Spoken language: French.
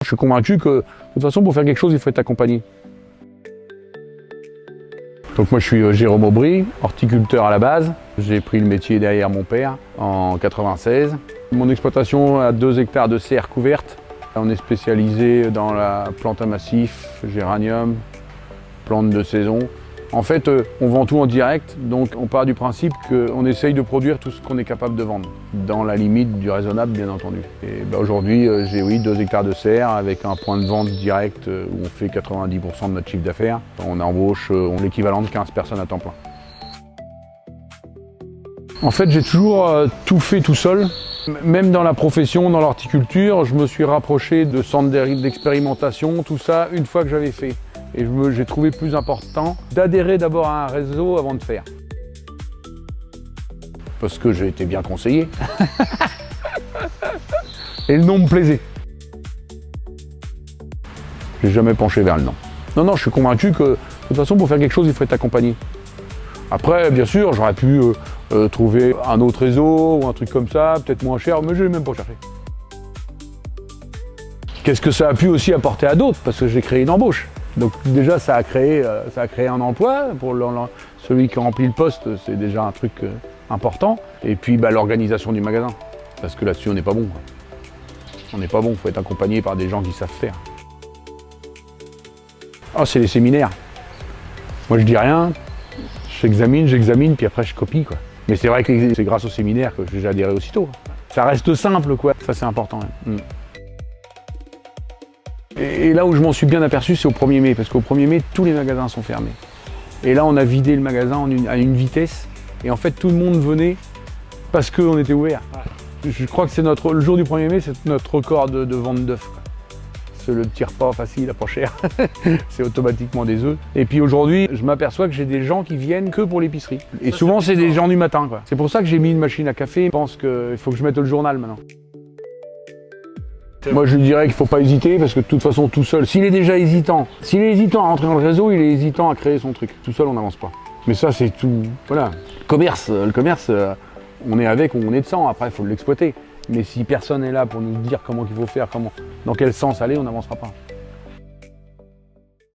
Je suis convaincu que de toute façon, pour faire quelque chose, il faut être accompagné. Donc moi, je suis Jérôme Aubry, horticulteur à la base. J'ai pris le métier derrière mon père en 96. Mon exploitation a 2 hectares de serres couvertes. On est spécialisé dans la plante à massif, géranium, plantes de saison. En fait, on vend tout en direct, donc on part du principe qu'on essaye de produire tout ce qu'on est capable de vendre, dans la limite du raisonnable, bien entendu. Et aujourd'hui, j'ai 2 hectares de serre avec un point de vente direct où on fait 90% de notre chiffre d'affaires. On embauche l'équivalent de 15 personnes à temps plein. En fait, j'ai toujours tout fait tout seul. Même dans la profession, dans l'horticulture, je me suis rapproché de centres d'expérimentation, tout ça, une fois que j'avais fait. Et j'ai trouvé plus important d'adhérer d'abord à un réseau avant de faire. Parce que j'ai été bien conseillé. Et le nom me plaisait. J'ai jamais penché vers le nom. Non, je suis convaincu que de toute façon, pour faire quelque chose, il faut être accompagné. Après, bien sûr, j'aurais pu trouver un autre réseau ou un truc comme ça, peut-être moins cher, mais je l'ai même pas cherché. Qu'est-ce que ça a pu aussi apporter à d'autres? Parce que j'ai créé une embauche. Donc déjà, ça a créé un emploi. Pour celui qui remplit le poste, c'est déjà un truc important. Et puis l'organisation du magasin. Parce que là-dessus, on n'est pas bon. On n'est pas bon, il faut être accompagné par des gens qui savent faire. Ah, c'est les séminaires. Moi, je dis rien. J'examine, puis après je copie, quoi. Mais c'est vrai que c'est grâce au séminaire que j'ai adhéré aussitôt. Ça reste simple, quoi. Ça, c'est important. Et là où je m'en suis bien aperçu, c'est au 1er mai, parce qu'au 1er mai, tous les magasins sont fermés. Et là, on a vidé le magasin à une vitesse, et en fait, tout le monde venait parce qu'on était ouvert. Je crois que le jour du 1er mai, c'est notre record de vente d'œufs. C'est le petit repas facile, pas cher. C'est automatiquement des œufs. Et puis aujourd'hui, je m'aperçois que j'ai des gens qui viennent que pour l'épicerie. Et souvent, c'est des gens du matin, quoi. C'est pour ça que j'ai mis une machine à café. Je pense qu'il faut que je mette le journal maintenant. Moi, je lui dirais qu'il ne faut pas hésiter parce que de toute façon, tout seul, s'il est déjà hésitant, à rentrer dans le réseau, il est hésitant à créer son truc. Tout seul, on n'avance pas. Mais ça, c'est tout. Voilà. Le commerce, on est avec ou on est de sang. Après, il faut l'exploiter. Mais si personne n'est là pour nous dire comment il faut faire, dans quel sens aller, on n'avancera pas.